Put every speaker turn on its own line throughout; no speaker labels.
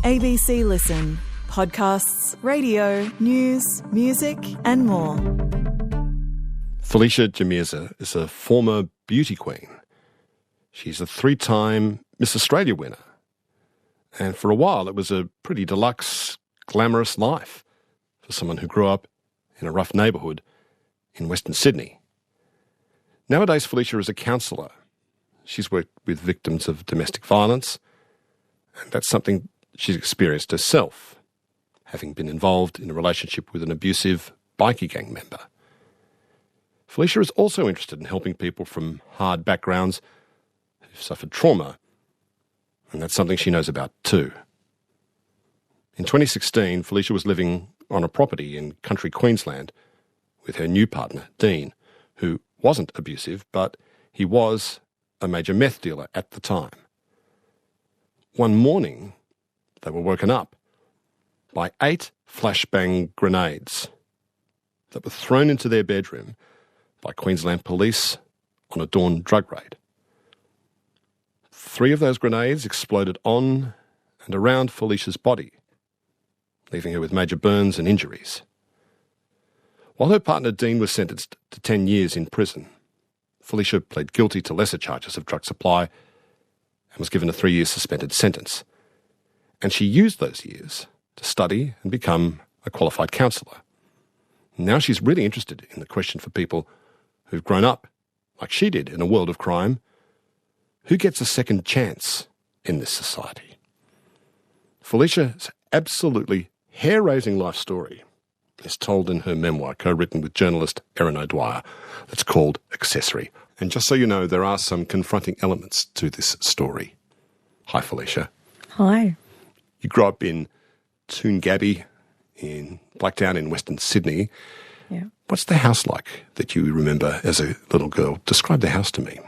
ABC Listen. Podcasts, radio, news, music and more.
Felicia Djamirze is a former beauty queen. She's a 3-time Miss Australia winner. And for a while it was a pretty deluxe, glamorous life for someone who grew up in a rough neighbourhood in Western Sydney. Nowadays, Felicia is a counsellor. She's worked with victims of domestic violence, and that's something she's experienced herself, having been involved in a relationship with an abusive bikie gang member. Felicia is also interested in helping people from hard backgrounds who've suffered trauma, and that's something she knows about too. In 2016, Felicia was living on a property in country Queensland with her new partner, Dean, who wasn't abusive, but he was a major meth dealer at the time. One morning, they were woken up by 8 flashbang grenades that were thrown into their bedroom by Queensland Police on a dawn drug raid. 3 of those grenades exploded on and around Felicia's body, leaving her with major burns and injuries. While her partner Dean was sentenced to 10 years in prison, Felicia pled guilty to lesser charges of drug supply and was given a 3-year suspended sentence. And she used those years to study and become a qualified counsellor. Now she's really interested in the question for people who've grown up, like she did, in a world of crime. Who gets a second chance in this society? Felicia's absolutely hair-raising life story is told in her memoir, co-written with journalist Erin O'Dwyer, that's called Accessory. And just so you know, there are some confronting elements to this story. Hi, Felicia.
Hi.
You grew up in Toongabbie in Blacktown in Western Sydney.
Yeah.
What's the house like that you remember as a little girl? Describe the house to me.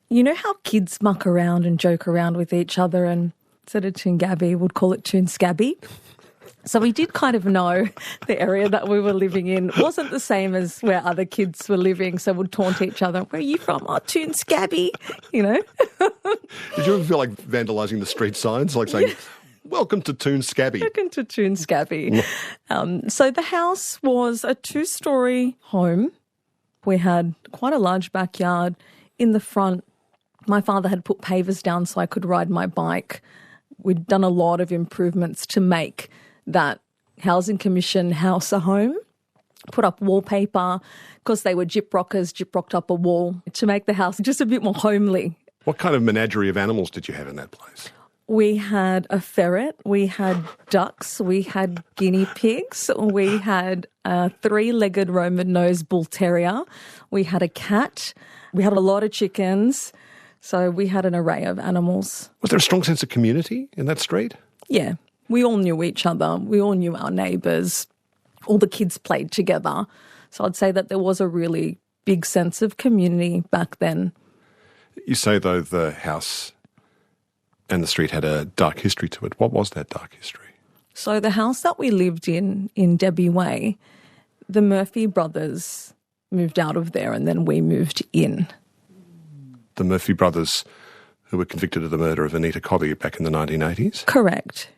You know how kids muck around and joke around with each other, and instead of Toongabbie, we'd call it Toonscabby? So we did kind of know the area that we were living in wasn't the same as where other kids were living, so we'd taunt each other. Where are you from? Oh, Toonscabby, you know.
Did you ever feel like vandalising the street signs, like saying, welcome to Toonscabby?
Welcome to Toonscabby. So the house was a 2-storey home. We had quite a large backyard. In the front, my father had put pavers down so I could ride my bike. We'd done a lot of improvements to make that Housing Commission house a home, put up wallpaper, because they were gyprocked up a wall to make the house just a bit more homely.
What kind of menagerie of animals did you have in that place?
We had a ferret, we had ducks, we had guinea pigs, we had a 3-legged Roman-nosed bull terrier, we had a cat, we had a lot of chickens, so we had an array of animals.
Was there a strong sense of community in that street?
Yeah. We all knew each other. We all knew our neighbours. All the kids played together. So I'd say that there was a really big sense of community back then.
You say, though, the house and the street had a dark history to it. What was that dark history?
So the house that we lived in Debbie Way, the Murphy brothers moved out of there and then we moved in.
The Murphy brothers who were convicted of the murder of Anita Cobby back in the 1980s?
Correct.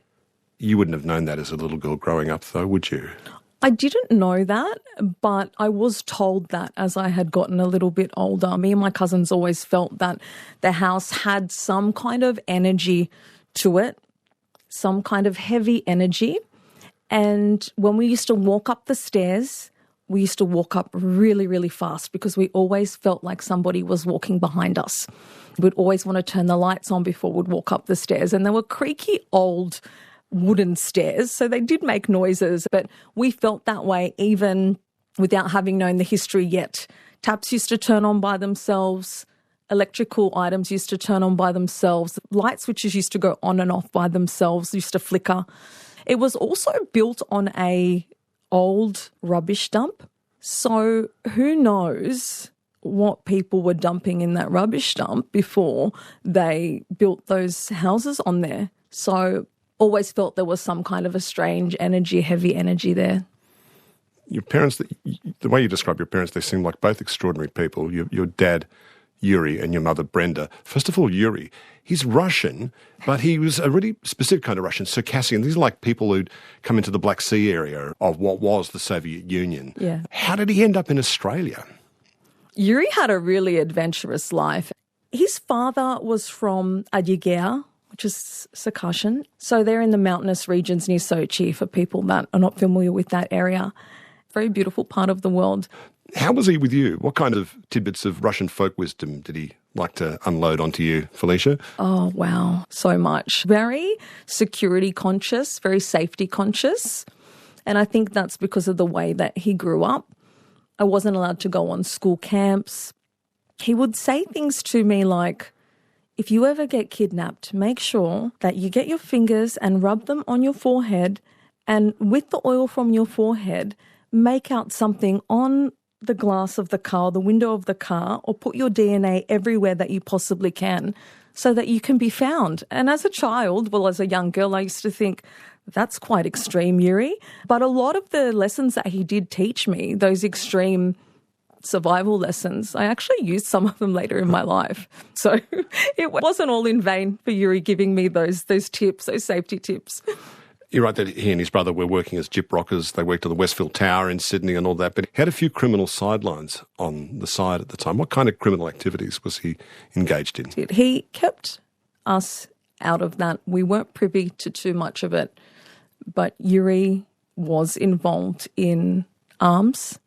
You wouldn't have known that as a little girl growing up, though, would you?
I didn't know that, but I was told that as I had gotten a little bit older. Me and my cousins always felt that the house had some kind of energy to it, some kind of heavy energy. And when we used to walk up the stairs, we used to walk up really, really fast because we always felt like somebody was walking behind us. We'd always want to turn the lights on before we'd walk up the stairs. And they were creaky old wooden stairs, so they did make noises, but we felt that way even without having known the history yet. Taps used to turn on by themselves, electrical items used to turn on by themselves, light switches used to go on and off by themselves, used to flicker. It was also built on a old rubbish dump, so who knows what people were dumping in that rubbish dump before they built those houses on there. So always felt there was some kind of a strange energy, heavy energy there.
Your parents, the way you describe your parents, they seem like both extraordinary people. Your dad, Yuri and your mother Brenda. First of all, Yuri, he's Russian, but he was a really specific kind of Russian, Circassian. These are like people who'd come into the Black Sea area of what was the Soviet Union.
Yeah.
How did he end up in Australia?
Yuri had a really adventurous life. His father was from Adyagea, which is Circassian. So they're in the mountainous regions near Sochi, for people that are not familiar with that area. Very beautiful part of the world.
How was he with you? What kind of tidbits of Russian folk wisdom did he like to unload onto you, Felicia?
Oh, wow. So much. Very security conscious, very safety conscious. And I think that's because of the way that he grew up. I wasn't allowed to go on school camps. He would say things to me like, if you ever get kidnapped, make sure that you get your fingers and rub them on your forehead, and with the oil from your forehead, make out something on the glass of the car, the window of the car, or put your DNA everywhere that you possibly can so that you can be found. And as a child, well, as a young girl, I used to think, that's quite extreme, Yuri. But a lot of the lessons that he did teach me, those extreme survival lessons, I actually used some of them later in my life. So it wasn't all in vain for Yuri giving me those tips, those safety tips.
You're right that he and his brother were working as gyp rockers. They worked at the Westfield Tower in Sydney and all that, but he had a few criminal sidelines on the side at the time. What kind of criminal activities was he engaged in?
He kept us out of that. We weren't privy to too much of it, but Yuri was involved in arms,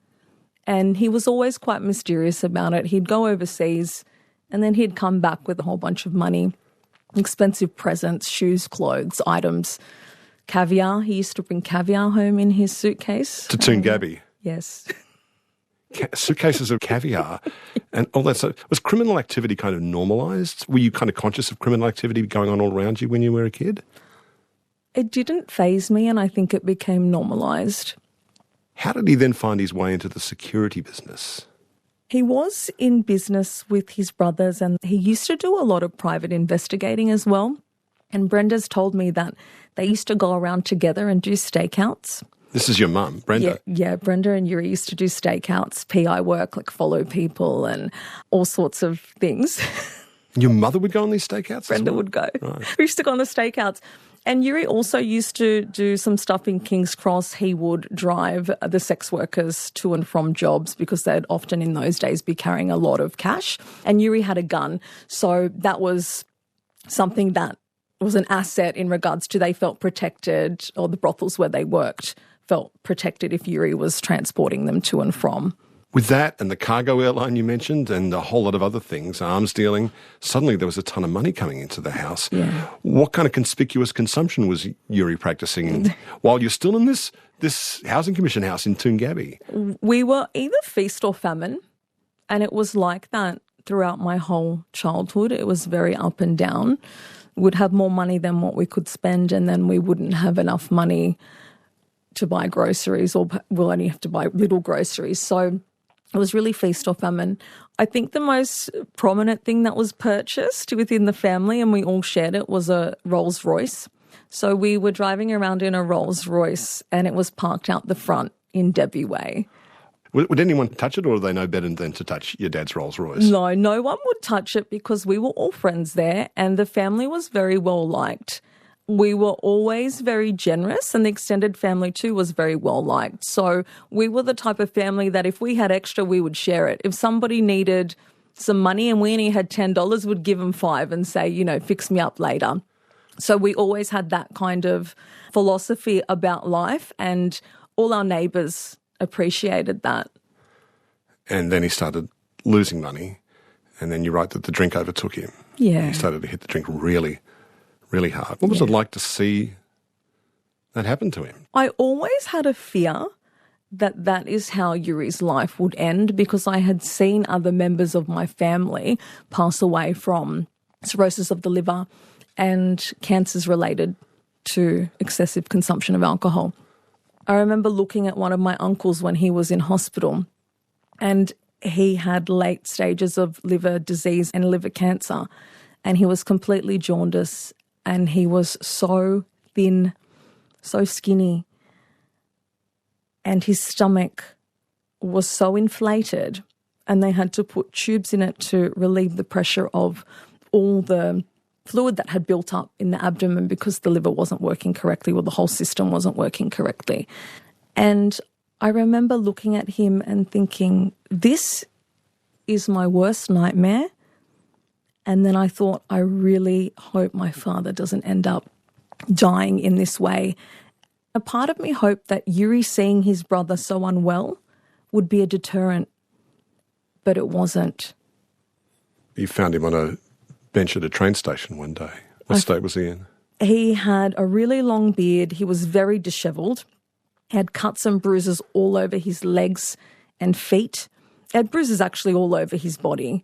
and he was always quite mysterious about it. He'd go overseas and then he'd come back with a whole bunch of money, expensive presents, shoes, clothes, items. Caviar. He used to bring caviar home in his suitcase.
To Toongabbie?
Yes.
Suitcases of caviar and all that. So was criminal activity kind of normalised? Were you kind of conscious of criminal activity going on all around you when you were a kid?
It didn't faze me, and I think it became normalised.
How did he then find his way into the security business?
He was in business with his brothers, and he used to do a lot of private investigating as well. And Brenda's told me that they used to go around together and do stakeouts.
This is your mum, Brenda?
Yeah, Brenda and Yuri used to do stakeouts, PI work, like follow people and all sorts of things.
Your mother would go on these stakeouts?
Brenda would go.
Right.
We used to go on the stakeouts. And Yuri also used to do some stuff in King's Cross. He would drive the sex workers to and from jobs because they'd often in those days be carrying a lot of cash. And Yuri had a gun. So that was something that was an asset in regards to they felt protected, or the brothels where they worked felt protected if Yuri was transporting them to and from.
With that and the cargo airline you mentioned and a whole lot of other things, arms dealing, suddenly there was a ton of money coming into the house.
Yeah.
What kind of conspicuous consumption was Yuri practicing while you're still in this Housing Commission house in Toongabbie?
We were either feast or famine, and it was like that throughout my whole childhood. It was very up and down. We'd have more money than what we could spend, and then we wouldn't have enough money to buy groceries, or we'll only have to buy little groceries. So it was really feast or famine. I think the most prominent thing that was purchased within the family, and we all shared it, was a Rolls Royce. So we were driving around in a Rolls Royce, and it was parked out the front in Debbie Way.
Would anyone touch it, or do they know better than to touch your dad's Rolls Royce?
No one would touch it because we were all friends there, and the family was very well liked. We were always very generous, and the extended family too was very well liked. So we were the type of family that if we had extra, we would share it. If somebody needed some money and we only had $10, we'd give them $5 and say, fix me up later. So we always had that kind of philosophy about life, and all our neighbours appreciated that.
And then he started losing money, and then you write that the drink overtook him.
Yeah.
He started to hit the drink really, really hard. What was it like to see that happen to him?
I always had a fear that that is how Yuri's life would end, because I had seen other members of my family pass away from cirrhosis of the liver and cancers related to excessive consumption of alcohol. I remember looking at one of my uncles when he was in hospital, and he had late stages of liver disease and liver cancer, and he was completely jaundiced, and he was so thin, so skinny, and his stomach was so inflated. and they had to put tubes in it to relieve the pressure of all the fluid that had built up in the abdomen because the liver wasn't working correctly or the whole system wasn't working correctly. And I remember looking at him and thinking, this is my worst nightmare. And then I thought, I really hope my father doesn't end up dying in this way. A part of me hoped that Yuri seeing his brother so unwell would be a deterrent, but it wasn't.
You found him on a bench at a train station one day. What state was he in?
He had a really long beard. He was very dishevelled. He had cuts and bruises all over his legs and feet. He had bruises actually all over his body.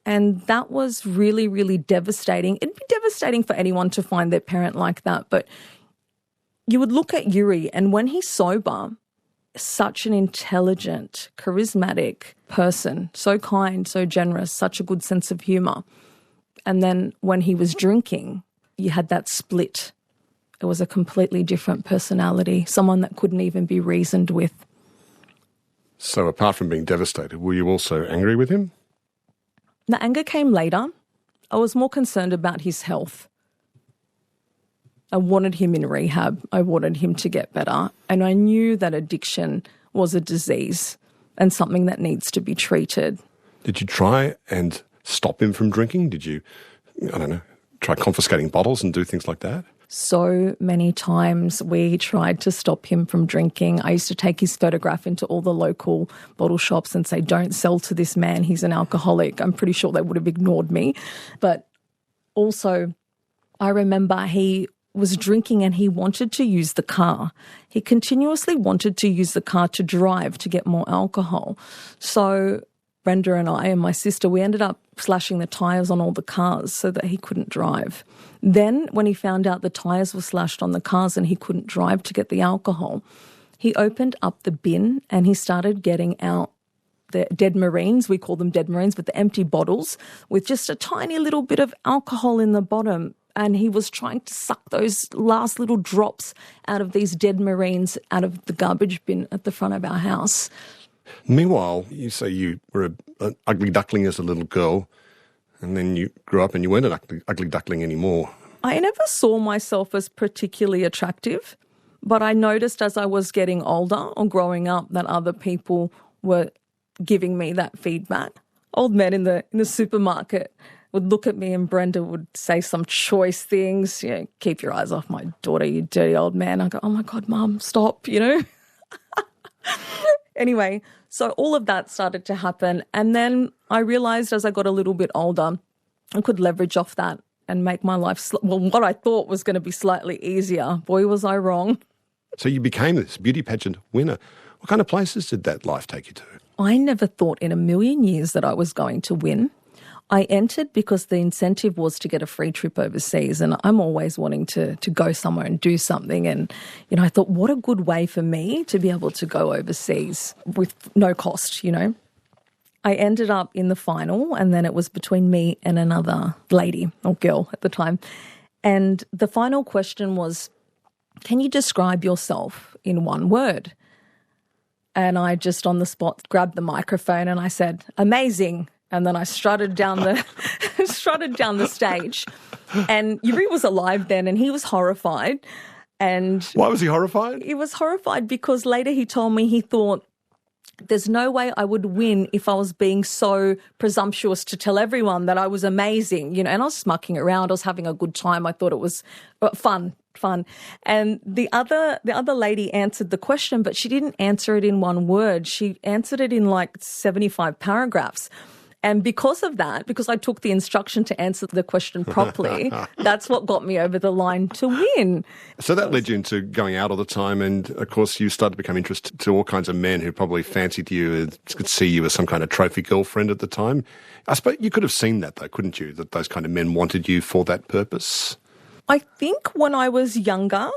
And that was really, really devastating. It'd be devastating for anyone to find their parent like that. But you would look at Yuri, and when he's sober, such an intelligent, charismatic person, so kind, so generous, such a good sense of humour. And then when he was drinking, you had that split. It was a completely different personality, someone that couldn't even be reasoned with.
So apart from being devastated, were you also angry with him?
The anger came later. I was more concerned about his health. I wanted him in rehab. I wanted him to get better. And I knew that addiction was a disease and something that needs to be treated.
Did you try and stop him from drinking? Did you, try confiscating bottles and do things like that?
So many times we tried to stop him from drinking. I used to take his photograph into all the local bottle shops and say, don't sell to this man, he's an alcoholic. I'm pretty sure they would have ignored me. But also, I remember he was drinking and he wanted to use the car. He continuously wanted to use the car to drive to get more alcohol. So Brenda and I and my sister, we ended up slashing the tyres on all the cars so that he couldn't drive. Then when he found out the tyres were slashed on the cars and he couldn't drive to get the alcohol, he opened up the bin and he started getting out the dead marines, we call them dead marines, but the empty bottles with just a tiny little bit of alcohol in the bottom. And he was trying to suck those last little drops out of these dead marines out of the garbage bin at the front of our house.
Meanwhile, you say you were an ugly duckling as a little girl, and then you grew up and you weren't an ugly duckling anymore.
I never saw myself as particularly attractive, but I noticed as I was getting older or growing up that other people were giving me that feedback. Old men in the supermarket would look at me and Brenda would say some choice things, keep your eyes off my daughter, you dirty old man. I go, oh my God, Mum, stop, Anyway, so all of that started to happen. And then I realised as I got a little bit older, I could leverage off that and make my life, what I thought was going to be slightly easier. Boy, was I wrong.
So you became this beauty pageant winner. What kind of places did that life take you to?
I never thought in a million years that I was going to win. I entered because the incentive was to get a free trip overseas, and I'm always wanting to go somewhere and do something. And, I thought, what a good way for me to be able to go overseas with no cost, I ended up in the final, and then it was between me and another lady or girl at the time. And the final question was, can you describe yourself in one word? And I just on the spot grabbed the microphone and I said, amazing. And then I strutted down the stage. And Yuri was alive then and he was horrified. And
why was he horrified?
He was horrified because later he told me he thought, there's no way I would win if I was being so presumptuous to tell everyone that I was amazing, and I was mucking around. I was having a good time. I thought it was fun. And the other lady answered the question, but she didn't answer it in one word. She answered it in like 75 paragraphs. And because of that, because I took the instruction to answer the question properly, that's what got me over the line to win.
So that led you into going out all the time, and of course you started to become interested to all kinds of men who probably fancied you and could see you as some kind of trophy girlfriend at the time. I suppose you could have seen that though, couldn't you, that those kind of men wanted you for that purpose?
I think when I was younger,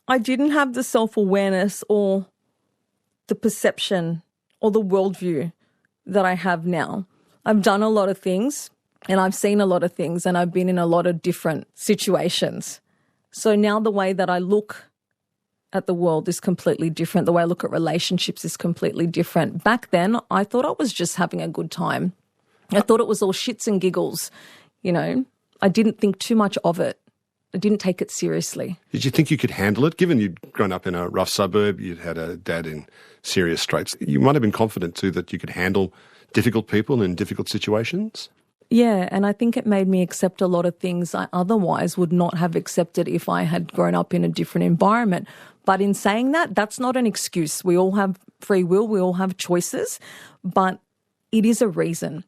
I didn't have the self-awareness or the perception or the worldview that I have now. I've done a lot of things and I've seen a lot of things and I've been in a lot of different situations. So now the way that I look at the world is completely different. The way I look at relationships is completely different. Back then, I thought I was just having a good time. I thought it was all shits and giggles, you know. I didn't think too much of it. I didn't take it seriously.
Did you think you could handle it? Given you'd grown up in a rough suburb, you'd had a dad in serious straits, you might have been confident too that you could handle difficult people in difficult situations?
Yeah, and I think it made me accept a lot of things I otherwise would not have accepted if I had grown up in a different environment. But in saying that, that's not an excuse. We all have free will, we all have choices, but it is a reason.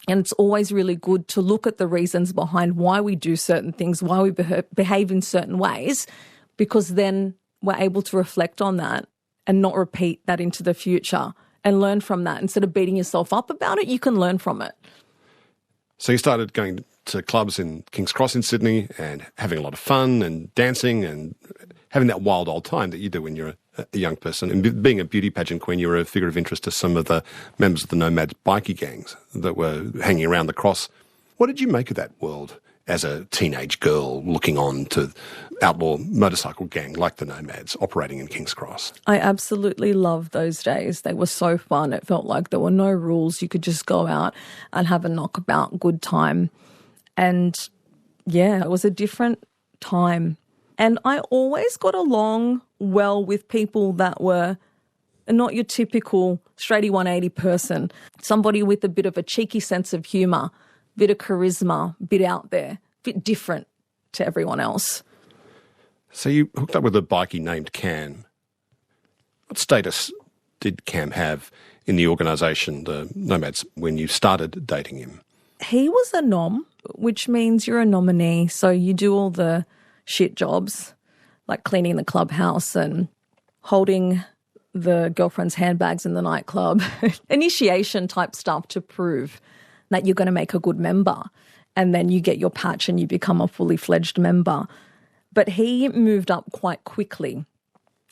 And it's always really good to look at the reasons behind why we do certain things, why we behave in certain ways, because then we're able to reflect on that and not repeat that into the future and learn from that. Instead of beating yourself up about it, you can learn from it.
So you started going to clubs in King's Cross in Sydney and having a lot of fun and dancing and having that wild old time that you do when you're a young person. And being a beauty pageant queen, you were a figure of interest to some of the members of the Nomads bikie gangs that were hanging around the cross. What did you make of that world as a teenage girl looking on to outlaw motorcycle gang like the Nomads operating in King's Cross?
I absolutely loved those days. They were so fun. It felt like there were no rules. You could just go out and have a knockabout good time. And yeah, it was a different time. And I always got along well with people that were not your typical straighty 180 person, somebody with a bit of a cheeky sense of humour, bit of charisma, bit out there, bit different to everyone else.
So you hooked up with a bikie named Cam. What status did Cam have in the organisation, the Nomads, when you started dating him?
He was a nom, which means you're a nominee, so you do all the shit jobs, like cleaning the clubhouse and holding the girlfriend's handbags in the nightclub, initiation type stuff to prove that you're going to make a good member. And then you get your patch and you become a fully fledged member. But he moved up quite quickly.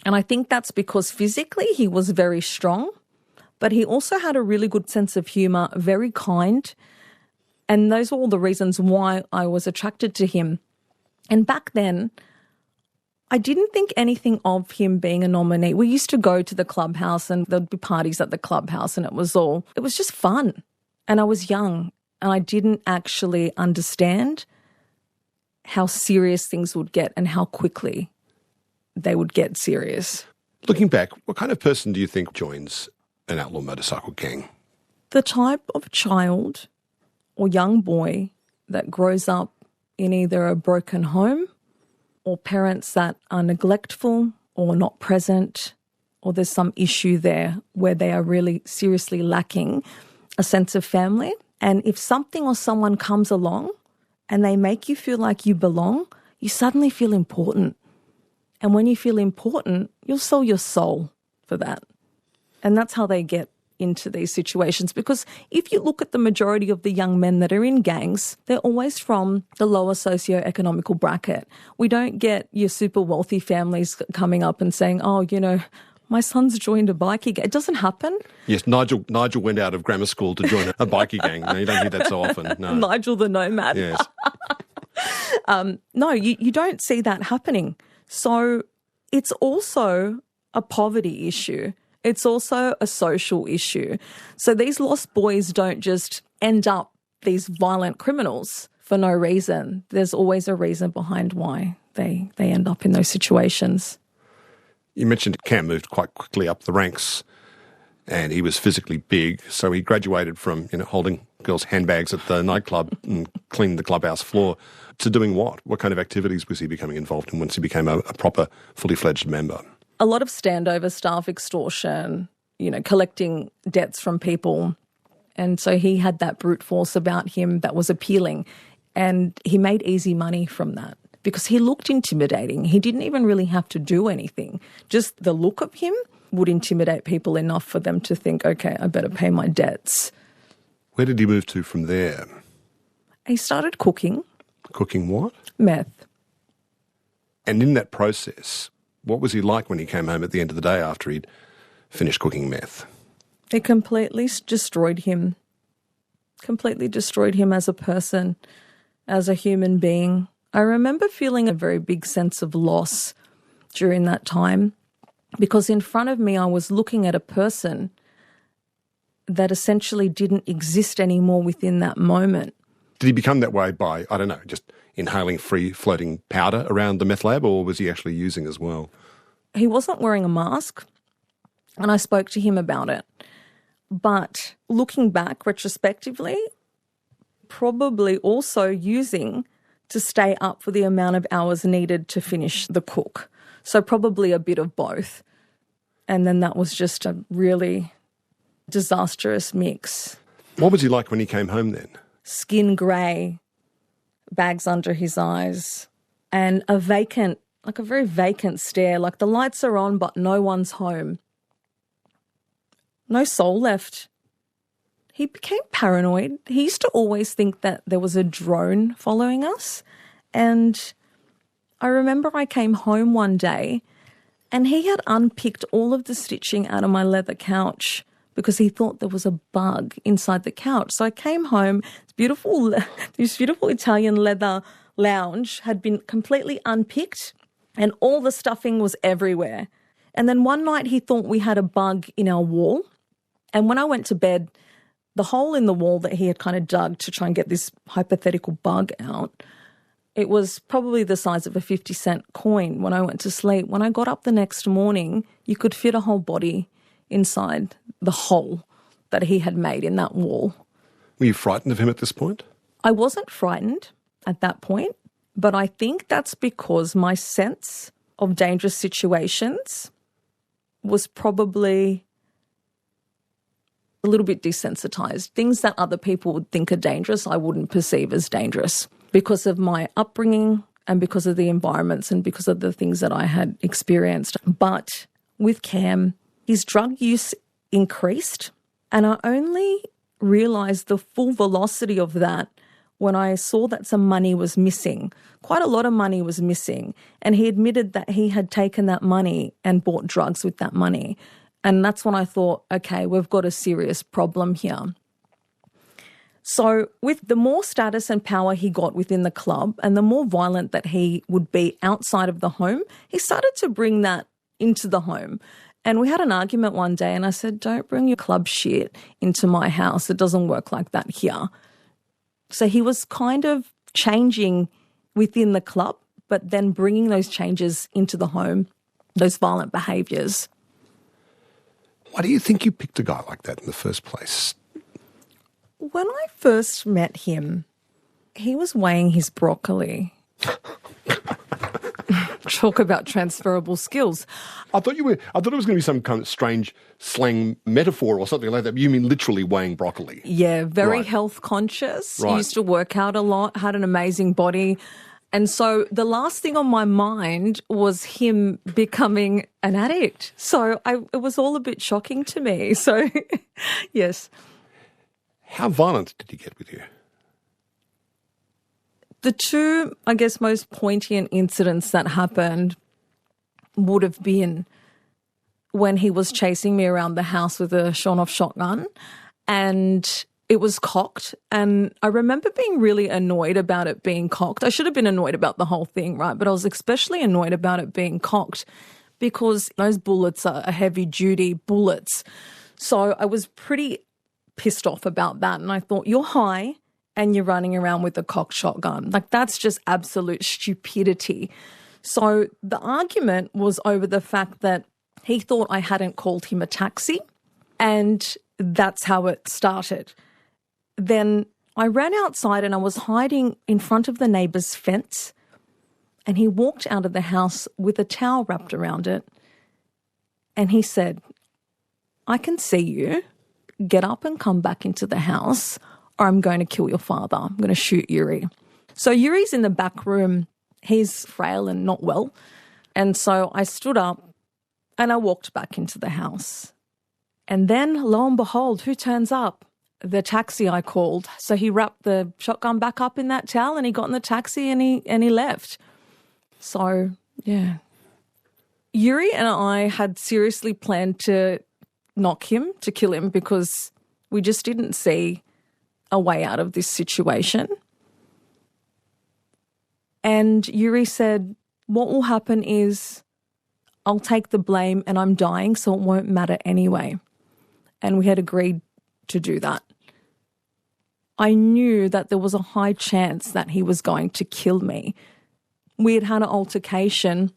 And I think that's because physically he was very strong, but he also had a really good sense of humour, very kind. And those were all the reasons why I was attracted to him. And back then, I didn't think anything of him being a nominee. We used to go to the clubhouse and there'd be parties at the clubhouse and it was just fun. And I was young and I didn't actually understand how serious things would get and how quickly they would get serious.
Looking back, what kind of person do you think joins an outlaw motorcycle gang?
The type of child or young boy that grows up in either a broken home or parents that are neglectful or not present, or there's some issue there where they are really seriously lacking a sense of family. And if something or someone comes along and they make you feel like you belong, you suddenly feel important. And when you feel important, you'll sell your soul for that. And that's how they get into these situations, because if you look at the majority of the young men that are in gangs, they're always from the lower socio-economical bracket. We don't get your super wealthy families coming up and saying, oh, you know, my son's joined a bikie gang. It doesn't happen.
Yes, Nigel went out of grammar school to join a bikie gang. No, you don't hear that so often. No.
Nigel the Nomad.
Yes.
No, you don't see that happening. So it's also a poverty issue. It's also a social issue. So these lost boys don't just end up these violent criminals for no reason. There's always a reason behind why they end up in those situations.
You mentioned Cam moved quite quickly up the ranks and he was physically big, so he graduated from holding girls' handbags at the nightclub and cleaning the clubhouse floor to doing what? What kind of activities was he becoming involved in once he became a proper, fully fledged member?
A lot of standover stuff, extortion, collecting debts from people. And so he had that brute force about him that was appealing. And he made easy money from that because he looked intimidating. He didn't even really have to do anything. Just the look of him would intimidate people enough for them to think, okay, I better pay my debts.
Where did he move to from there?
He started cooking.
Cooking what?
Meth.
And in that process, what was he like when he came home at the end of the day after he'd finished cooking meth?
It completely destroyed him. Completely destroyed him as a person, as a human being. I remember feeling a very big sense of loss during that time, because in front of me I was looking at a person that essentially didn't exist anymore within that moment.
Did he become that way by, I don't know, just inhaling free-floating powder around the meth lab, or was he actually using as well?
He wasn't wearing a mask, and I spoke to him about it. But looking back retrospectively, probably also using to stay up for the amount of hours needed to finish the cook. So probably a bit of both. And then that was just a really disastrous mix.
What was he like when he came home then?
Skin grey, bags under his eyes, and a very vacant stare, like the lights are on but no one's home. No soul left. He became paranoid. He used to always think that there was a drone following us. And I remember I came home one day and he had unpicked all of the stitching out of my leather couch because he thought there was a bug inside the couch. So I came home, this beautiful Italian leather lounge had been completely unpicked and all the stuffing was everywhere. And then one night he thought we had a bug in our wall. And when I went to bed, the hole in the wall that he had kind of dug to try and get this hypothetical bug out, it was probably the size of a 50-cent coin when I went to sleep. When I got up the next morning, you could fit a whole body inside the hole that he had made in that wall.
Were you frightened of him at this point?
I wasn't frightened at that point, but I think that's because my sense of dangerous situations was probably a little bit desensitized. Things that other people would think are dangerous, I wouldn't perceive as dangerous because of my upbringing and because of the environments and because of the things that I had experienced. But with Cam, his drug use increased, and I only realised the full velocity of that when I saw that some money was missing. Quite a lot of money was missing, and he admitted that he had taken that money and bought drugs with that money. And that's when I thought, okay, we've got a serious problem here. So with the more status and power he got within the club and the more violent that he would be outside of the home, he started to bring that into the home. And we had an argument one day and I said, don't bring your club shit into my house. It doesn't work like that here. So he was kind of changing within the club, but then bringing those changes into the home, those violent behaviours.
Why do you think you picked a guy like that in the first place?
When I first met him, he was weighing his broccoli. Talk about transferable skills.
I thought it was going to be some kind of strange slang metaphor or something like that. You mean literally weighing broccoli?
Yeah, very
Right.
health conscious.
Right.
Used to work out a lot, had an amazing body. And so the last thing on my mind was him becoming an addict. So it was all a bit shocking to me. So, yes.
How violent did he get with you?
The two, I guess, most poignant incidents that happened would have been when he was chasing me around the house with a shot-off shotgun and it was cocked. And I remember being really annoyed about it being cocked. I should have been annoyed about the whole thing, right? But I was especially annoyed about it being cocked because those bullets are heavy-duty bullets. So I was pretty pissed off about that. And I thought, you're high and you're running around with a cocked shotgun. Like, that's just absolute stupidity. So the argument was over the fact that he thought I hadn't called him a taxi, and that's how it started. Then I ran outside and I was hiding in front of the neighbour's fence, and he walked out of the house with a towel wrapped around it, and he said, I can see you. Get up and come back into the house or I'm going to kill your father. I'm going to shoot Yuri. So Yuri's in the back room. He's frail and not well. And so I stood up and I walked back into the house. And then, lo and behold, who turns up? The taxi I called. So he wrapped the shotgun back up in that towel and he got in the taxi and he left. So, yeah. Yuri and I had seriously planned to knock him, to kill him, because we just didn't see a way out of this situation. And Yuri said, what will happen is I'll take the blame and I'm dying, so it won't matter anyway. And we had agreed to do that. I knew that there was a high chance that he was going to kill me. We had had an altercation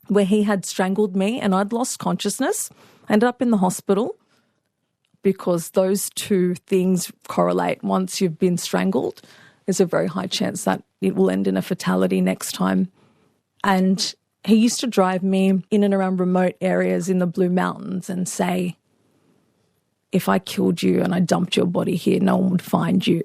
where he had strangled me and I'd lost consciousness, ended up in the hospital because those two things correlate. Once you've been strangled, there's a very high chance that it will end in a fatality next time. And he used to drive me in and around remote areas in the Blue Mountains and say, if I killed you and I dumped your body here, no one would find you.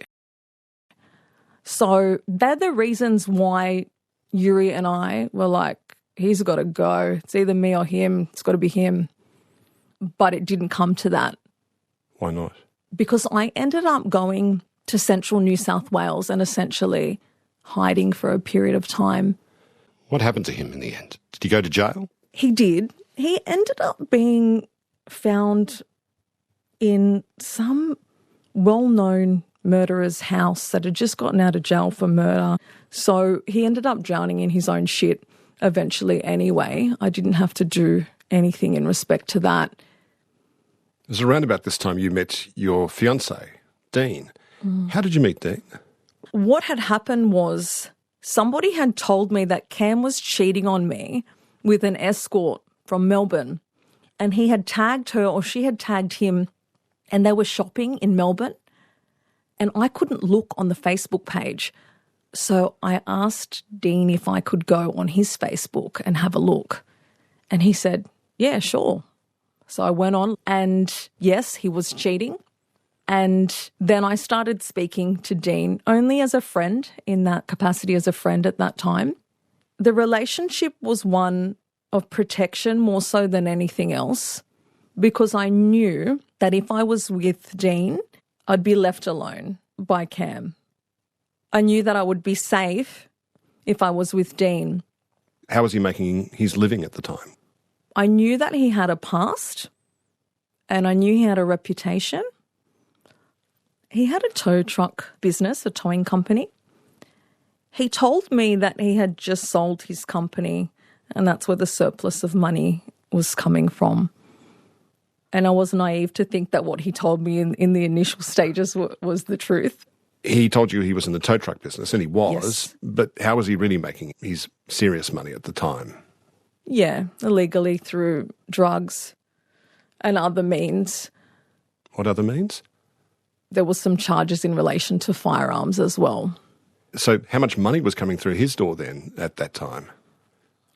So they're the reasons why Yuri and I were like, he's got to go. It's either me or him. It's got to be him. But it didn't come to that.
Why not?
Because I ended up going to central New South Wales and essentially hiding for a period of time.
What happened to him in the end? Did he go to jail?
He did. He ended up being found in some well-known murderer's house that had just gotten out of jail for murder. So he ended up drowning in his own shit eventually anyway. I didn't have to do anything in respect to that.
It was around about this time you met your fiancé, Dean. How did you meet Dean?
What had happened was somebody had told me that Cam was cheating on me with an escort from Melbourne, and he had tagged her or she had tagged him, and they were shopping in Melbourne, and I couldn't look on the Facebook page. So I asked Dean if I could go on his Facebook and have a look. And he said, yeah, sure. So I went on and yes, he was cheating. And then I started speaking to Dean only as a friend, in that capacity as a friend at that time. The relationship was one of protection more so than anything else, because I knew that if I was with Dean, I'd be left alone by Cam. I knew that I would be safe if I was with Dean.
How was he making his living at the time?
I knew that he had a past and I knew he had a reputation. He had a tow truck business, a towing company. He told me that he had just sold his company and that's where the surplus of money was coming from. And I was naive to think that what he told me in the initial stages was the truth.
He told you he was in the tow truck business, and he was,
Yes.
But how was he really making his serious money at the time?
Yeah, illegally through drugs and other means.
What other means?
There was some charges in relation to firearms as well.
So how much money was coming through his door then at that time?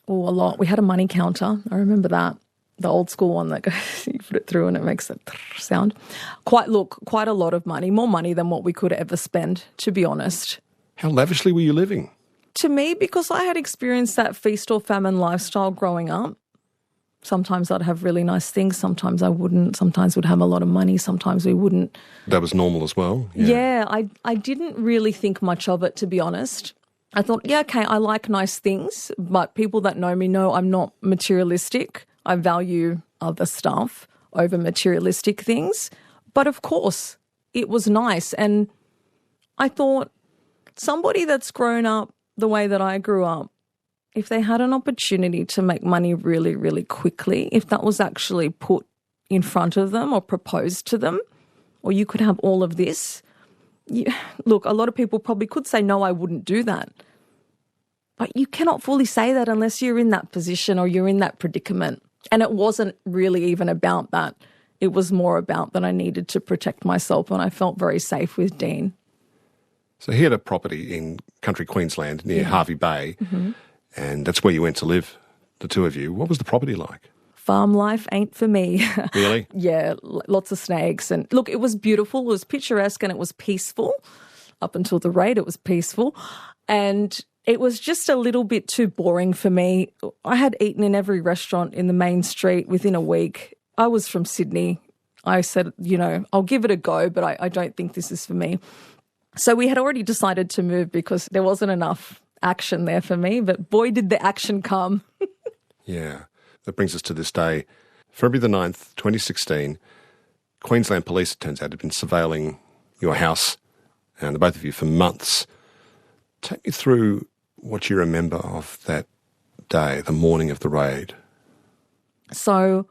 Oh, a lot. We had a money counter. I remember that. The old school one that goes, you put it through and it makes that sound. Quite a lot of money, more money than what we could ever spend, to be honest.
How lavishly were you living?
To me, because I had experienced that feast or famine lifestyle growing up, sometimes I'd have really nice things, sometimes I wouldn't, sometimes we'd have a lot of money, sometimes we wouldn't.
That was normal as well?
Yeah, I didn't really think much of it, to be honest. I thought, yeah, okay, I like nice things, but people that know me know I'm not materialistic. I value other stuff over materialistic things. But of course, it was nice. And I thought, somebody that's grown up the way that I grew up, if they had an opportunity to make money really, really quickly, if that was actually put in front of them or proposed to them, or you could have all of this, look, a lot of people probably could say, no, I wouldn't do that. But you cannot fully say that unless you're in that position or you're in that predicament. And it wasn't really even about that. It was more about that I needed to protect myself, and I felt very safe with Dean.
So he had a property in country Queensland near Hervey Bay, and that's where you went to live, the two of you. What was the property like?
Farm life ain't for me.
Really?
Yeah, lots of snakes. And look, it was beautiful, it was picturesque, and it was peaceful. Up until the raid, it was peaceful. And it was just a little bit too boring for me. I had eaten in every restaurant in the main street within a week. I was from Sydney. I said, I'll give it a go, but I don't think this is for me. So we had already decided to move because there wasn't enough action there for me, but boy, did the action come.
Yeah. That brings us to this day. February the 9th, 2016, Queensland Police, it turns out, had been surveilling your house and the both of you for months. Take me through what you remember of that day, the morning of the raid.
So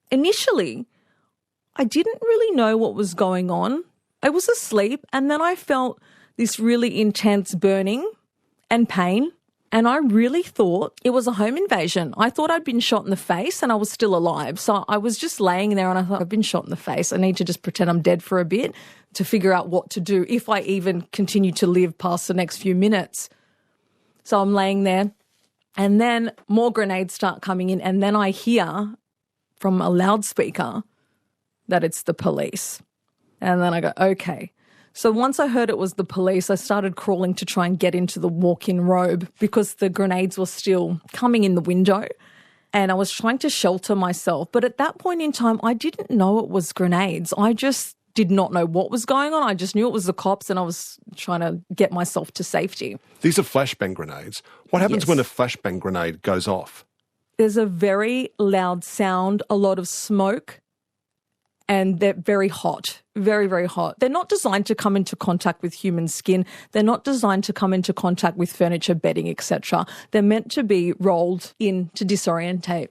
initially, I didn't really know what was going on. I was asleep, and then I felt this really intense burning and pain. And I really thought it was a home invasion. I thought I'd been shot in the face and I was still alive. So I was just laying there and I thought, I've been shot in the face. I need to just pretend I'm dead for a bit to figure out what to do if I even continue to live past the next few minutes. So I'm laying there, and then more grenades start coming in, and then I hear from a loudspeaker that it's the police. And then I go, okay. So once I heard it was the police, I started crawling to try and get into the walk-in robe because the grenades were still coming in the window, and I was trying to shelter myself. But at that point in time, I didn't know it was grenades. I just did not know what was going on. I just knew it was the cops, and I was trying to get myself to safety.
These are flashbang grenades. What happens when a flashbang grenade goes off?
There's a very loud sound, a lot of smoke, and they're very hot, very, very hot. They're not designed to come into contact with human skin. They're not designed to come into contact with furniture, bedding, etc. They're meant to be rolled in to disorientate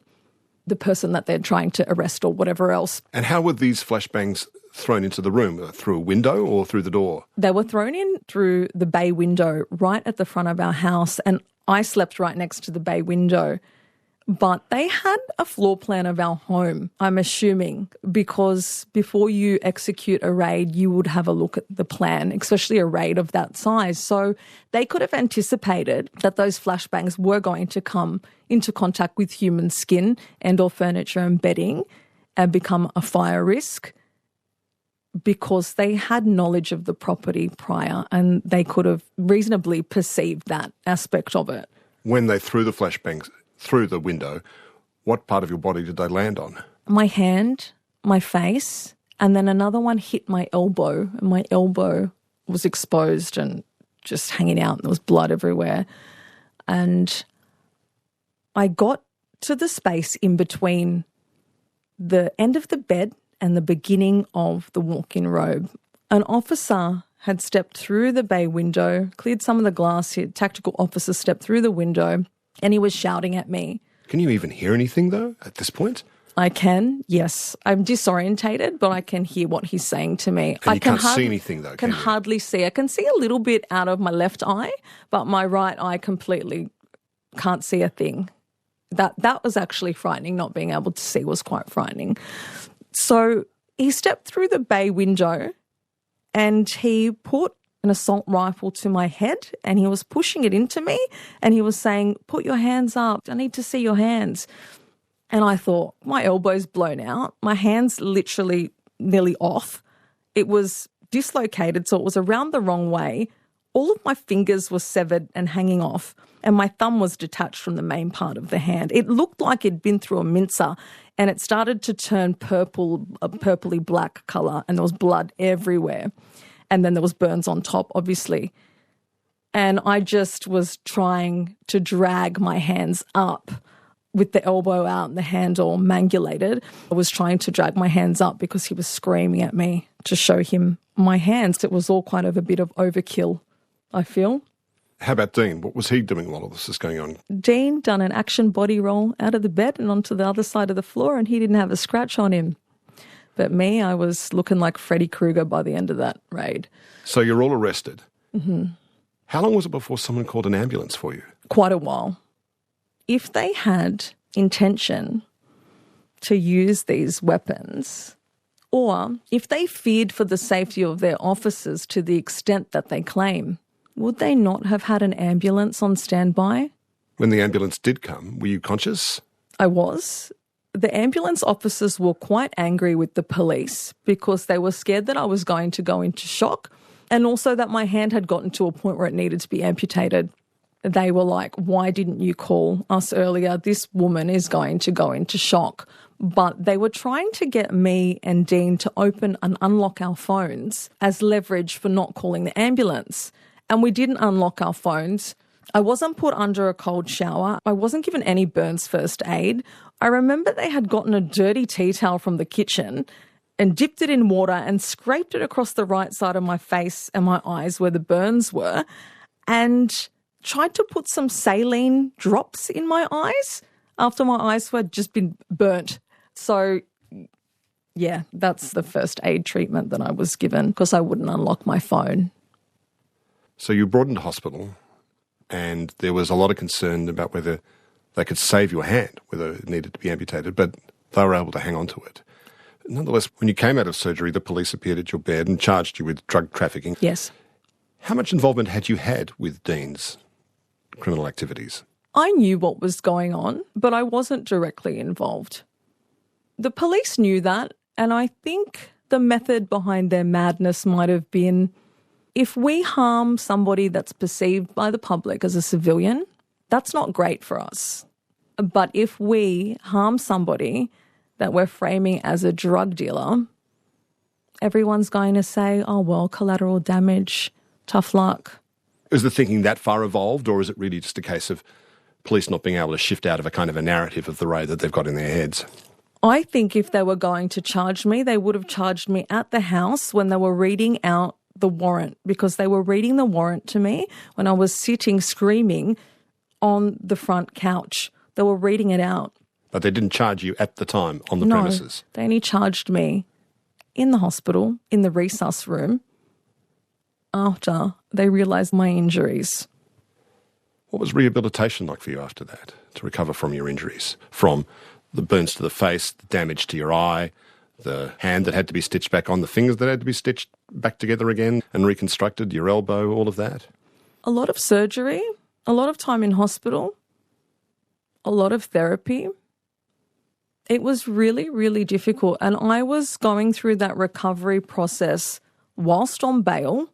the person that they're trying to arrest or whatever else.
And how were these flashbangs thrown into the room? Through a window or through the door?
They were thrown in through the bay window right at the front of our house, and I slept right next to the bay window. But they had a floor plan of our home, I'm assuming, because before you execute a raid, you would have a look at the plan, especially a raid of that size. So they could have anticipated that those flashbangs were going to come into contact with human skin and or furniture and bedding and become a fire risk, because they had knowledge of the property prior and they could have reasonably perceived that aspect of it.
When they threw the flashbangs through the window, what part of your body did they land on?
My hand, my face, and then another one hit my elbow, and my elbow was exposed and just hanging out, and there was blood everywhere. And I got to the space in between the end of the bed and the beginning of the walk-in robe. An officer had stepped through the bay window, cleared some of the glass. A tactical officer stepped through the window, and he was shouting at me.
Can you even hear anything, though, at this point?
I can, yes. I'm disorientated, but I can hear what he's saying to me.
And you can't see anything, though,
can you? Hardly see. I can see a little bit out of my left eye, but my right eye completely can't see a thing. That was actually frightening. Not being able to see was quite frightening. So he stepped through the bay window and he put an assault rifle to my head, and he was pushing it into me, and he was saying, "Put your hands up. I need to see your hands." And I thought, my elbow's blown out. My hand's literally nearly off. It was dislocated, so it was around the wrong way. All of my fingers were severed and hanging off, and my thumb was detached from the main part of the hand. It looked like it'd been through a mincer, and it started to turn purple, a purpley black colour, and there was blood everywhere. And then there was burns on top, obviously. And I just was trying to drag my hands up with the elbow out and the hand all mangulated. I was trying to drag my hands up because he was screaming at me to show him my hands. It was all kind of a bit of overkill, I feel.
How about Dean? What was he doing while all this is going on?
Dean done an action body roll out of the bed and onto the other side of the floor, and he didn't have a scratch on him. But me, I was looking like Freddy Krueger by the end of that raid.
So you're all arrested.
Mm-hmm.
How long was it before someone called an ambulance for you?
Quite a while. If they had intention to use these weapons, or if they feared for the safety of their officers to the extent that they claim, would they not have had an ambulance on standby?
When the ambulance did come, were you conscious?
I was. The ambulance officers were quite angry with the police because they were scared that I was going to go into shock, and also that my hand had gotten to a point where it needed to be amputated. They were like, "Why didn't you call us earlier? This woman is going to go into shock." But they were trying to get me and Dean to open and unlock our phones as leverage for not calling the ambulance. And we didn't unlock our phones. I wasn't put under a cold shower. I wasn't given any burns first aid. I remember they had gotten a dirty tea towel from the kitchen and dipped it in water and scraped it across the right side of my face and my eyes where the burns were, and tried to put some saline drops in my eyes. after my eyes had just been burnt. So, yeah, that's the first aid treatment that I was given because I wouldn't unlock my phone.
So you were brought into hospital and there was a lot of concern about whether they could save your hand, whether it needed to be amputated, but they were able to hang on to it. Nonetheless, when you came out of surgery, the police appeared at your bed and charged you with drug trafficking.
Yes.
How much involvement had you had with Dean's criminal activities?
I knew what was going on, but I wasn't directly involved. The police knew that, and I think the method behind their madness might have been, if we harm somebody that's perceived by the public as a civilian, that's not great for us. But if we harm somebody that we're framing as a drug dealer, everyone's going to say, oh, well, collateral damage, tough luck.
Is the thinking that far evolved, or is it really just a case of police not being able to shift out of a kind of a narrative of the road that they've got in their heads?
I think if they were going to charge me, they would have charged me at the house when they were reading out the warrant, because they were reading the warrant to me when I was sitting screaming on the front couch. They were reading it out.
But they didn't charge you at the time on the premises?
No, they only charged me in the hospital, in the resus room, after they realised my injuries.
What was rehabilitation like for you after that, to recover from your injuries? From the burns to the face, the damage to your eye, the hand that had to be stitched back on, the fingers that had to be stitched back together again and reconstructed, your elbow, all of that?
A lot of surgery, a lot of time in hospital, a lot of therapy. It was really, really difficult. And I was going through that recovery process whilst on bail,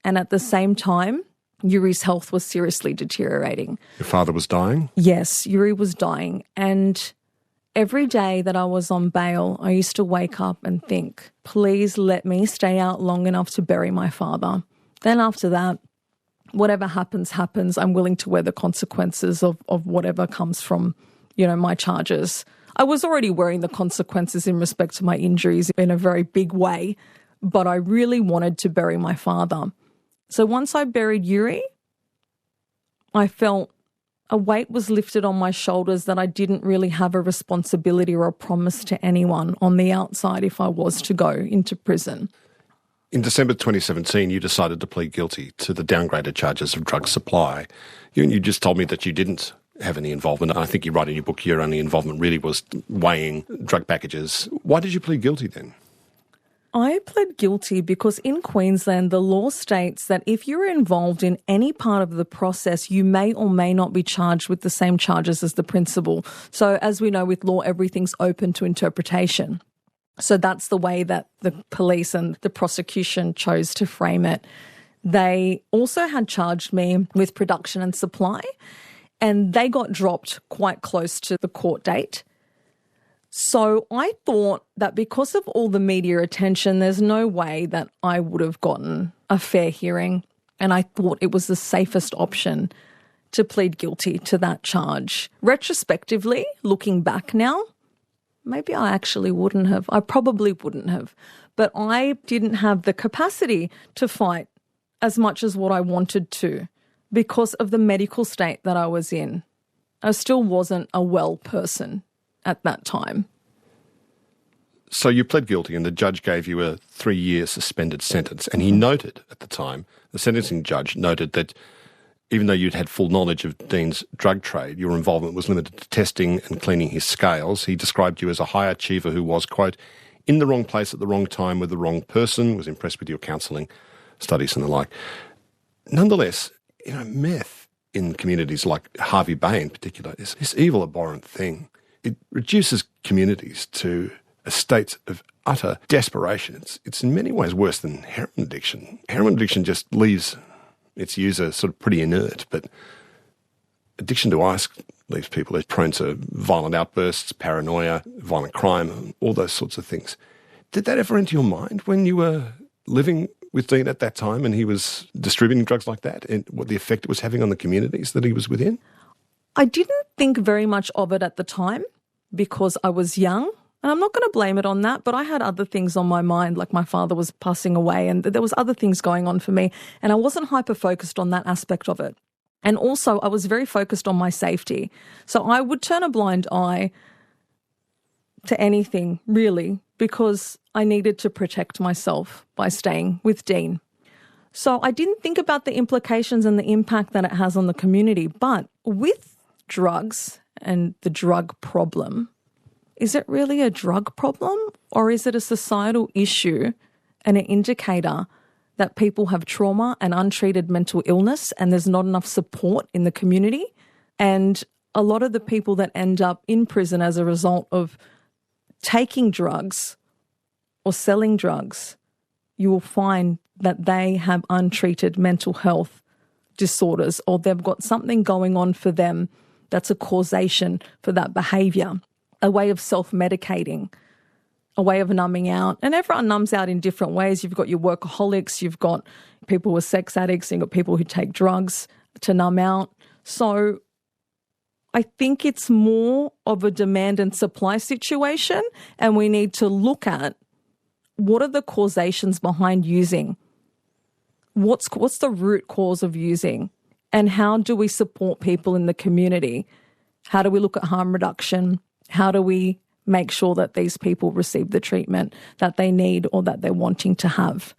and at the same time, Yuri's health was seriously deteriorating.
Your father was dying?
Yes, Yuri was dying. And every day that I was on bail, I used to wake up and think, please let me stay out long enough to bury my father. Then after that, whatever happens, happens. I'm willing to wear the consequences of whatever comes from, my charges. I was already wearing the consequences in respect to my injuries in a very big way, but I really wanted to bury my father. So once I buried Yuri, I felt a weight was lifted on my shoulders that I didn't really have a responsibility or a promise to anyone on the outside if I was to go into prison.
In December 2017, you decided to plead guilty to the downgraded charges of drug supply. You just told me that you didn't have any involvement. I think you write in your book your only involvement really was weighing drug packages. Why did you plead guilty then?
I pled guilty because in Queensland, the law states that if you're involved in any part of the process, you may or may not be charged with the same charges as the principal. So as we know with law, everything's open to interpretation. So that's the way that the police and the prosecution chose to frame it. They also had charged me with production and supply, and they got dropped quite close to the court date. So I thought that because of all the media attention, there's no way that I would have gotten a fair hearing. And I thought it was the safest option to plead guilty to that charge. Retrospectively, looking back now, maybe I actually wouldn't have. I probably wouldn't have. But I didn't have the capacity to fight as much as what I wanted to because of the medical state that I was in. I still wasn't a well person at that time.
So you pled guilty and the judge gave you a 3-year suspended sentence. And he noted at the time, the sentencing judge noted that even though you'd had full knowledge of Dean's drug trade, your involvement was limited to testing and cleaning his scales. He described you as a high achiever who was, quote, in the wrong place at the wrong time with the wrong person, was impressed with your counselling studies and the like. Nonetheless, meth in communities like Hervey Bay in particular is this evil, abhorrent thing. It reduces communities to a state of utter desperation. It's in many ways worse than heroin addiction. Heroin addiction just leaves its user sort of pretty inert, but addiction to ice leaves people prone to violent outbursts, paranoia, violent crime, all those sorts of things. Did that ever enter your mind when you were living with Dean at that time and he was distributing drugs like that, and what the effect it was having on the communities that he was within?
I didn't think very much of it at the time because I was young. And I'm not going to blame it on that, but I had other things on my mind, like my father was passing away and there was other things going on for me, and I wasn't hyper-focused on that aspect of it. And also I was very focused on my safety. So I would turn a blind eye to anything, really, because I needed to protect myself by staying with Dean. So I didn't think about the implications and the impact that it has on the community. But with drugs and the drug problem, is it really a drug problem, or is it a societal issue and an indicator that people have trauma and untreated mental illness and there's not enough support in the community? And a lot of the people that end up in prison as a result of taking drugs or selling drugs, you will find that they have untreated mental health disorders, or they've got something going on for them that's a causation for that behaviour, a way of self-medicating, a way of numbing out. And everyone numbs out in different ways. You've got your workaholics, you've got people who are sex addicts, you've got people who take drugs to numb out. So I think it's more of a demand and supply situation, and we need to look at what are the causations behind using? What's the root cause of using? And how do we support people in the community? How do we look at harm reduction? How do we make sure that these people receive the treatment that they need or that they're wanting to have?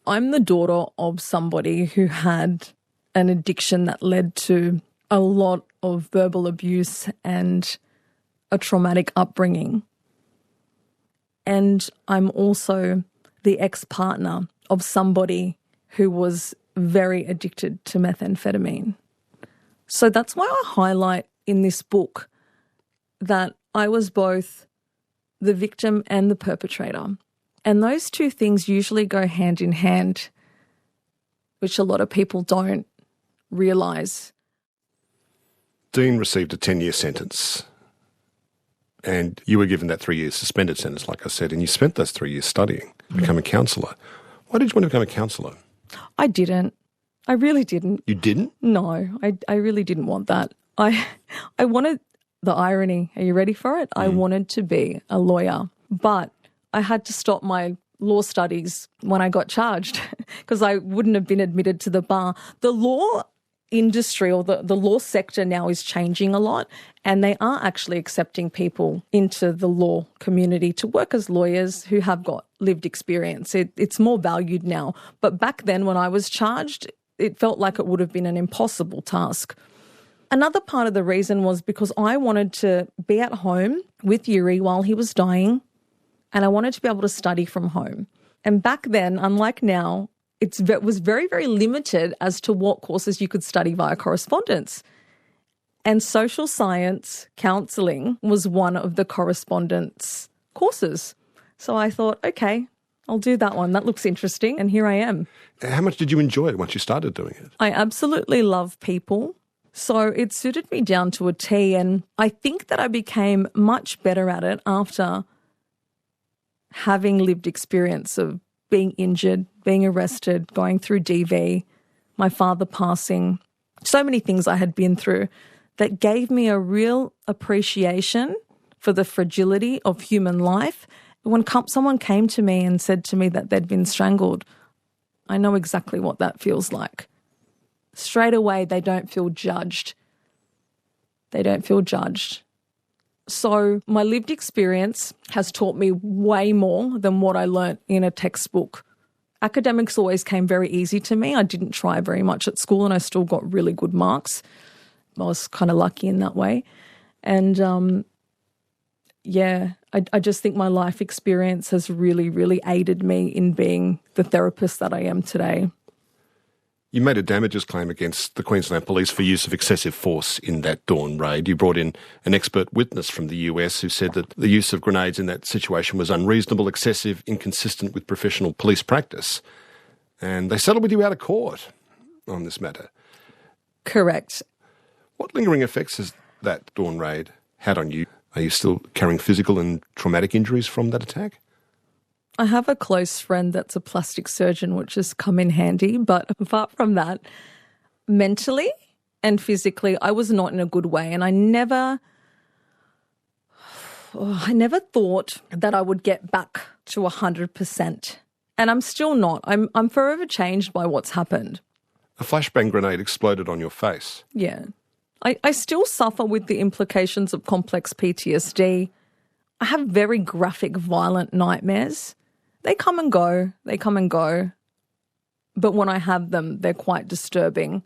I'm the daughter of somebody who had an addiction that led to a lot of verbal abuse and a traumatic upbringing. And I'm also the ex-partner of somebody who was very addicted to methamphetamine. So that's why I highlight in this book that I was both the victim and the perpetrator. And those two things usually go hand in hand, which a lot of people don't realise.
Dean received a 10-year sentence, and you were given that 3-year suspended sentence, like I said, and you spent those 3 years studying, becoming a counsellor. Why did you want to become a counsellor?
I didn't. I really didn't.
You didn't?
No, I really didn't want that. I wanted the irony. Are you ready for it? I wanted to be a lawyer, but I had to stop my law studies when I got charged because I wouldn't have been admitted to the bar. The law industry or the law sector now is changing a lot, and they are actually accepting people into the law community to work as lawyers who have got lived experience. It's more valued now. But back then when I was charged, it felt like it would have been an impossible task. Another part of the reason was because I wanted to be at home with Yuri while he was dying, and I wanted to be able to study from home. And back then, unlike now, it was very, very limited as to what courses you could study via correspondence. And social science counselling was one of the correspondence courses. So I thought, okay, I'll do that one. That looks interesting. And here I am.
How much did you enjoy it once you started doing it?
I absolutely love people. So it suited me down to a T. And I think that I became much better at it after having lived experience of being injured, being arrested, going through DV, my father passing, so many things I had been through that gave me a real appreciation for the fragility of human life. When someone came to me and said to me that they'd been strangled, I know exactly what that feels like. Straight away, they don't feel judged. They don't feel judged. So my lived experience has taught me way more than what I learnt in a textbook. Academics always came very easy to me. I didn't try very much at school and I still got really good marks. I was kind of lucky in that way. And I just think my life experience has really, really aided me in being the therapist that I am today.
You made a damages claim against the Queensland Police for use of excessive force in that dawn raid. You brought in an expert witness from the US who said that the use of grenades in that situation was unreasonable, excessive, inconsistent with professional police practice. And they settled with you out of court on this matter.
Correct.
What lingering effects has that dawn raid had on you? Are you still carrying physical and traumatic injuries from that attack?
I have a close friend that's a plastic surgeon, which has come in handy. But apart from that, mentally and physically, I was not in a good way. And I never thought that I would get back to 100%. And I'm still not. I'm forever changed by what's happened.
A flashbang grenade exploded on your face.
Yeah. I still suffer with the implications of complex PTSD. I have very graphic, violent nightmares. They come and go. They come and go. But when I have them, they're quite disturbing.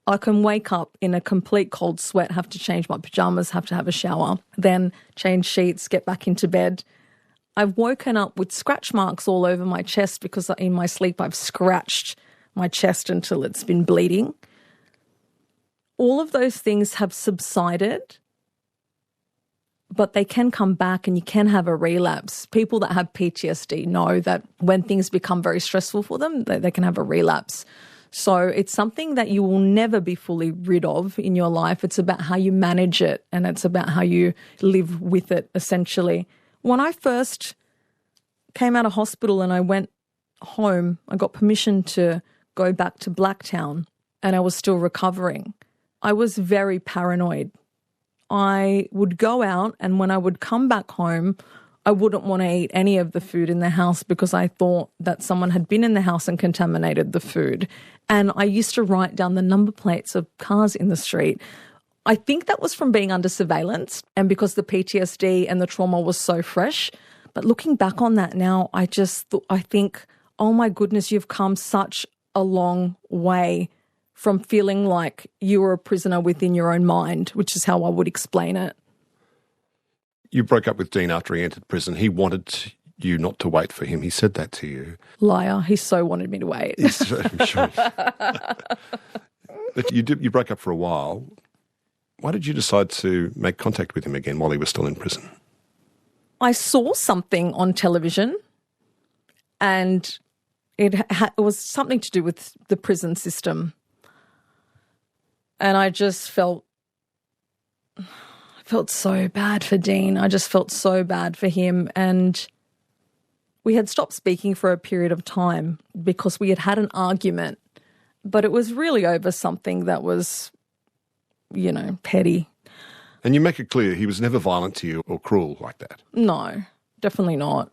I can wake up in a complete cold sweat, have to change my pajamas, have to have a shower, then change sheets, get back into bed. I've woken up with scratch marks all over my chest because in my sleep I've scratched my chest until it's been bleeding. All of those things have subsided, but they can come back and you can have a relapse. People that have PTSD know that when things become very stressful for them, they can have a relapse. So it's something that you will never be fully rid of in your life. It's about how you manage it and it's about how you live with it, essentially. When I first came out of hospital and I went home, I got permission to go back to Blacktown and I was still recovering. I was very paranoid. I would go out and when I would come back home, I wouldn't want to eat any of the food in the house because I thought that someone had been in the house and contaminated the food. And I used to write down the number plates of cars in the street. I think that was from being under surveillance and because the PTSD and the trauma was so fresh. But looking back on that now, I think, oh my goodness, you've come such a long way from feeling like you were a prisoner within your own mind, which is how I would explain it.
You broke up with Dean after he entered prison. He wanted you not to wait for him. He said that to you.
Liar. He so wanted me to wait.
I'm sure. But you broke up for a while. Why did you decide to make contact with him again while he was still in prison?
I saw something on television and it was something to do with the prison system. And I just felt so bad for Dean. I just felt so bad for him. And we had stopped speaking for a period of time because we had had an argument, but it was really over something that was, petty.
And you make it clear he was never violent to you or cruel like that.
No, definitely not.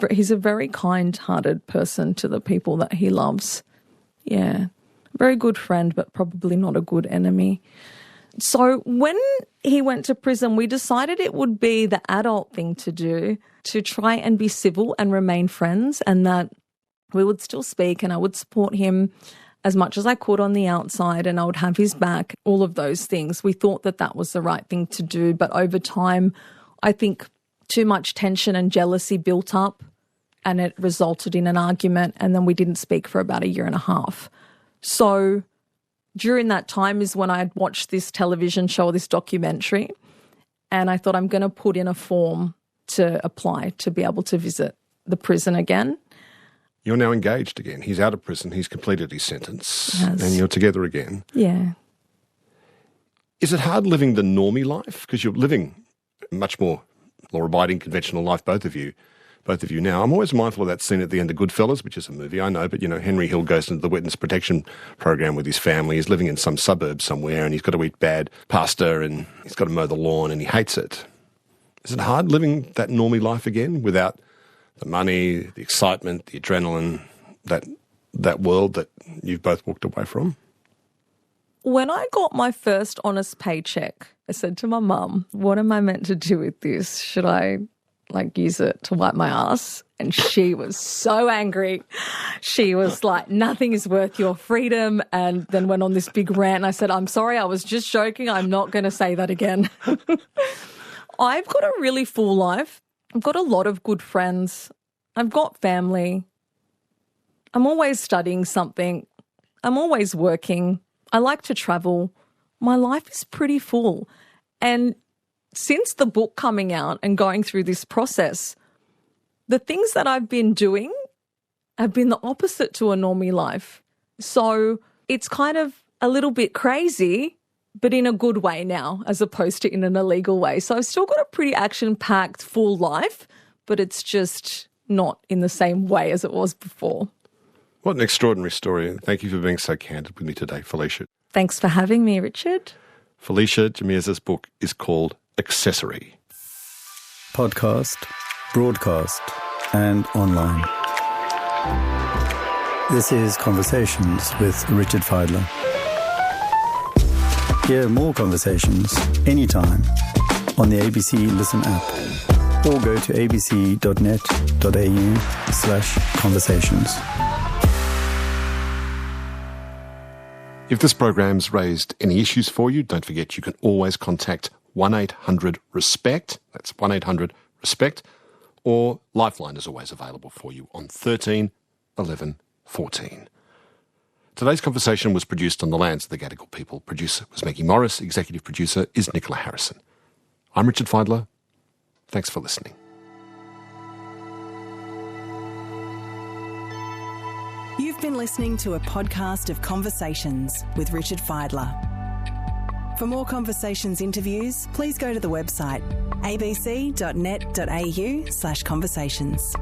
He's a very kind-hearted person to the people that he loves. Yeah. Very good friend, but probably not a good enemy. So when he went to prison, we decided it would be the adult thing to do to try and be civil and remain friends and that we would still speak and I would support him as much as I could on the outside and I would have his back, all of those things. We thought that that was the right thing to do, but over time, I think too much tension and jealousy built up and it resulted in an argument and then we didn't speak for about 1.5 years. So during that time is when I had watched this television show, this documentary, and I thought I'm going to put in a form to apply to be able to visit the prison again.
You're now engaged again. He's out of prison. He's completed his sentence.
Yes.
And you're together again.
Yeah.
Is it hard living the normie life? Because you're living a much more law-abiding, conventional life, both of you now. I'm always mindful of that scene at the end of Goodfellas, which is a movie, I know, but, Henry Hill goes into the witness protection program with his family. He's living in some suburb somewhere and he's got to eat bad pasta and he's got to mow the lawn and he hates it. Is it hard living that normie life again without the money, the excitement, the adrenaline, that world that you've both walked away from?
When I got my first honest paycheck, I said to my mum, what am I meant to do with this? Should I use it to wipe my ass? And she was so angry. She was like, nothing is worth your freedom. And then went on this big rant. And I said, I'm sorry, I was just joking. I'm not going to say that again. I've got a really full life. I've got a lot of good friends. I've got family. I'm always studying something. I'm always working. I like to travel. My life is pretty full. And since the book coming out and going through this process, the things that I've been doing have been the opposite to a normie life. So it's kind of a little bit crazy, but in a good way now, as opposed to in an illegal way. So I've still got a pretty action-packed, full life, but it's just not in the same way as it was before.
What an extraordinary story. Thank you for being so candid with me today, Felicia.
Thanks for having me, Richard.
Felicia Djamirze's book is called Accessory.
Podcast, broadcast, and online. This is Conversations with Richard Fidler. Hear more conversations anytime on the ABC Listen app or go to abc.net.au/conversations.
If this program's raised any issues for you, don't forget you can always contact 1-800-RESPECT, that's 1-800-RESPECT, or Lifeline is always available for you on 13 11 14. Today's conversation was produced on the lands of the Gadigal people. Producer was Maggie Morris, executive producer is Nicola Harrison. I'm Richard Fidler. Thanks for listening.
You've been listening to a podcast of Conversations with Richard Fidler. For more Conversations interviews, please go to the website abc.net.au/conversations.